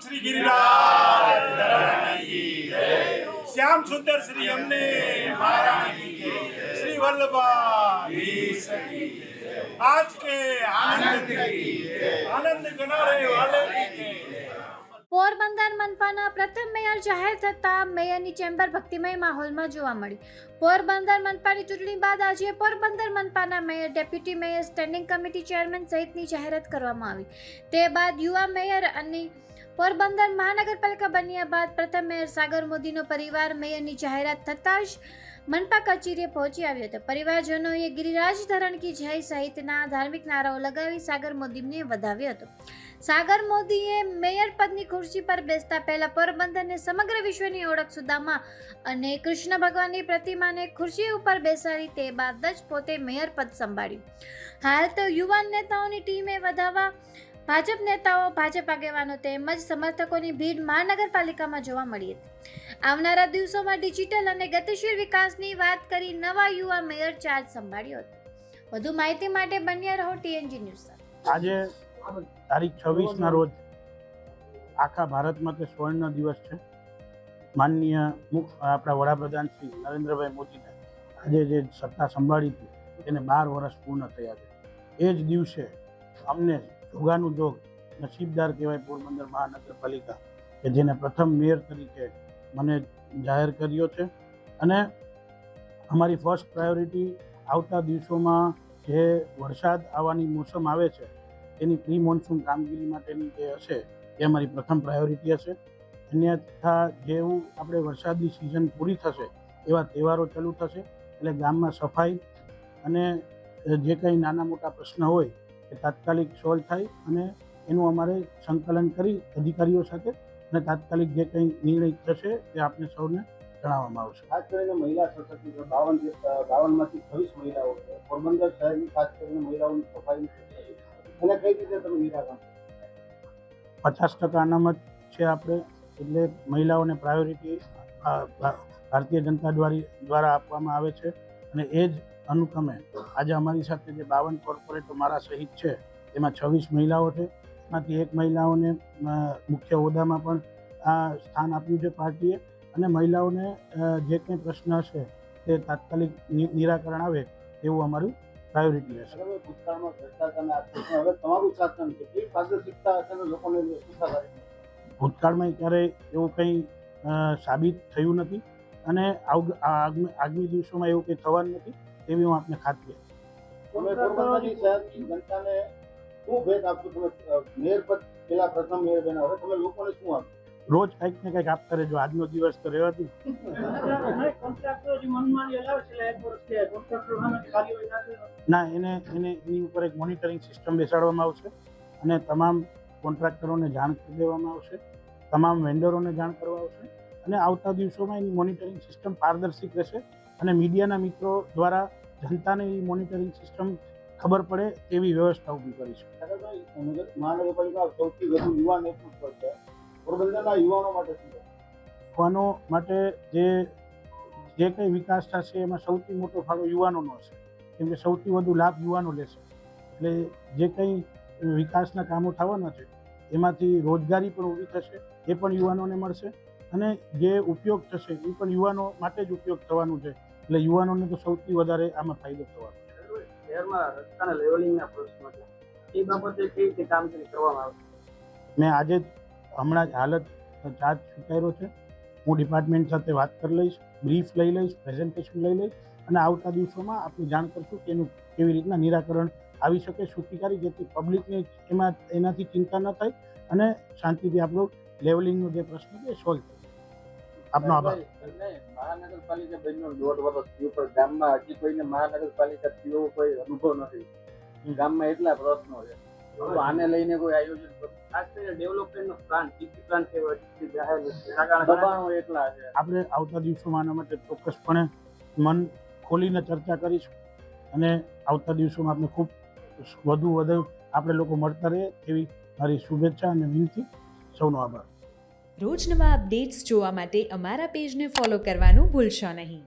श्री गिरिराज धरानी की जय। श्याम सुंदर श्री हमने महारानी की जय। श्री वल्लभाधीश की जय। आज के आनंद की जय। आनंद गनारे वाले की जय। પોરબંદર મનપાના પ્રથમ મેયર જાહેર થતા મેયરની ચેમ્બર ભક્તિમય માહોલમાં જોવા મળી. પોરબંદર મનપાની ચૂંટણી બાદ આજે પોરબંદર મનપાના mayor, deputy mayor, standing committee chairman સહિતની જાહેરાત કરવામાં આવી. તે બાદ યુવા મેયર અને પોરબંદર મહાનગરપાલિકા બન્યા બાદ પ્રથમ મેયર સાગર મોદીનો પરિવાર મેયરની જાહેરાત થતાં જ મનપા કચેરીએ પહોંચી આવ્યો હતો. પરિવારજનોએ ગિરિરાજ ધરણ કી જય સહિતના ધાર્મિક નારાઓ લગાવી સાગર મોદીને વધાવ્યો હતો. સાગર મોદીએ મેયર પદની ખુરશી પર બેસતા પહેલા પોરબંદરને સમગ્ર વિશ્વની ઓળખ સુદામા અને કૃષ્ણ ભગવાનની પ્રતિમાને ખુરશી ઉપર બેસાડી તે બાદ જ પોતે મેયર પદ સંભાળ્યું. હાલ તો યુવાન નેતાઓની ટીમે વધાવવા ભાજપ નેતાઓ, ભાજપ આગેવાનો તેમજ સમર્થકોની ભીડ મહાનગરપાલિકામાં જોવા મળી હતી. આવનારા દિવસોમાં ડિજિટલ અને ગતિશીલ વિકાસની વાત કરી નવા યુવા મેયર ચાર્જ સંભાળ્યો હતો. વધુ માહિતી માટે બન્યા રહો TNG ન્યૂઝ સાથે. આજે તારીખ 26ના રોજ આખા ભારતમાં તે સ્વર્ણ દિવસ છે. માનનીય આપણા વડાપ્રધાન શ્રી નરેન્દ્રભાઈ મોદીને આજે જે સત્તા સંભાળી હતી તેને 12 વર્ષ પૂર્ણ થયા છે. એ જ દિવસે અમને જોગાનું જોગ નસીબદાર કહેવાય પોરબંદર મહાનગરપાલિકા કે જેને પ્રથમ મેયર તરીકે મને જાહેર કર્યો છે. અને અમારી ફર્સ્ટ પ્રાયોરિટી આવતા દિવસોમાં જે વરસાદ આવવાની મોસમ આવે છે તેની પ્રી મોન્સૂન કામગીરી માટેની જે હશે એ અમારી પ્રથમ પ્રાયોરિટી હશે. અન્યથા જેવું આપણે વરસાદની સિઝન પૂરી થશે એવા તહેવારો ચાલુ થશે એટલે ગામમાં સફાઈ અને જે કંઈ નાના મોટા પ્રશ્ન હોય એ તાત્કાલિક સોલ્વ થાય અને એનું અમારે સંકલન કરી અધિકારીઓ સાથે અને તાત્કાલિક જે કંઈ નિર્ણય થશે તે આપને સૌને જણાવવામાં આવશે. ખાસ કરીને મહિલા સશક્તિકરણ 52માંથી 26 મહિલાઓ છે. પોરબંદર શહેરની ખાસ કરીને મહિલાઓની સફાઈ અને કઈ રીતે તમે નિરાકરણ 50% અનામત છે આપણે એટલે મહિલાઓને પ્રાયોરિટી ભારતીય જનતા દ્વારા આપવામાં આવે છે. અને એ જ અનુક્રમે આજે અમારી સાથે જે 52 કોર્પોરેટરો મારા સહિત છે એમાં 26 મહિલાઓ છે. એમાંથી એક મહિલાઓને મુખ્ય હોદ્દામાં પણ આ સ્થાન આપ્યું છે પાર્ટીએ. અને મહિલાઓને જે કંઈ પ્રશ્ન હશે તે તાત્કાલિક નિરાકરણ આવે એવું અમારું પ્રાયોરિટી હશે. ભૂતકાળમાં ભ્રષ્ટાચારને હવે તમારું શાસન છે એ પારદર્શિકતા હશે ને લોકોને ભૂતકાળમાં ક્યારેય એવું કંઈ સાબિત થયું નથી અને આગામી દિવસોમાં એવું કંઈ થવાનું નથી એવી હું આપને ખાતરી આપું. તમે પોરબંદરની શહેરની જનતાને શું ભેટ આપશો? તમે મેયર પદ પેલા પ્રથમ મેયર બન્યા, હવે તમે લોકોને શું આપશો? રોજ કંઈક ને કંઈક આપતા રહેજો. આજનો દિવસ તો રહેવાતું ના. એની ઉપર એક મોનિટરિંગ સિસ્ટમ બેસાડવામાં આવશે અને તમામ કોન્ટ્રાક્ટરોને જાણ કરી દેવામાં આવશે, તમામ વેન્ડરોને જાણ કરવા આવશે અને આવતા દિવસોમાં એની મોનિટરિંગ સિસ્ટમ પારદર્શિક રહેશે અને મીડિયાના મિત્રો દ્વારા જનતાને એ મોનિટરિંગ સિસ્ટમ ખબર પડે તેવી વ્યવસ્થા ઊભી કરીશું. મહાનગરપાલિકા સૌથી વધુ યુવા નેતૃત્વ છે. પોરબંદરના યુવાનો માટે શું? યુવાનો માટે જે કંઈ વિકાસ થશે એમાં સૌથી મોટો ફાળો યુવાનોનો હશે, કેમ કે સૌથી વધુ લાભ યુવાનો લેશે. એટલે જે કંઈ વિકાસના કામો થવાના છે એમાંથી રોજગારી પણ ઊભી થશે, એ પણ યુવાનોને મળશે અને જે ઉપયોગ થશે એ પણ યુવાનો માટે જ ઉપયોગ થવાનું છે. એટલે યુવાનોને તો સૌથી વધારે આમાં ફાયદો થવાનો છે. શહેરમાં રસ્તાના લેવલિંગના પ્રશ્નો છે એ બાબતે કઈ રીતે કામગીરી કરવામાં આવશે? મેં આજે હમણાં જ હાલત ચાર્જ સ્વીકાર્યો છે. હું ડિપાર્ટમેન્ટ સાથે વાત કરી લઈશ, બ્રીફ લઈ લઈશ, પ્રેઝન્ટેશન લઈ લઈશ અને આવતા દિવસોમાં આપને જાણ કરશું કે એનું કેવી રીતના નિરાકરણ આવી શકે સુખીકારી, જેથી પબ્લિકને એનાથી ચિંતા ન થાય અને શાંતિથી આપણો લેવલિંગનો જે પ્રશ્ન છે એ સોલ્વ થાય. આપનો આભાર. મહાનગરપાલિકા બન્યો 1.5 વર્ષ થયું પણ ગામમાં હજી કોઈને મહાનગરપાલિકા થયો કોઈ અનુભવ નથી. ગામમાં એટલા પ્રશ્નો છે. આને લઈને કોઈ આયોજન કરવું, ખાસ કરીને ડેવલપમેન્ટનો પ્લાન, ટીપી પ્લાન દબાણો એટલા છે. આપણે આવતા દિવસોમાં આના માટે ચોક્કસપણે મન ખોલીને ચર્ચા કરીશું અને આવતા દિવસોમાં આપણે ખૂબ વધુ આપણે લોકો મળતા રહે એવી મારી શુભેચ્છા અને વિનંતી. સૌનો આભાર. રોજ નવા અપડેટ્સ જોવા માટે અમારા પેજને ફોલો કરવાનું ભૂલશો નહીં.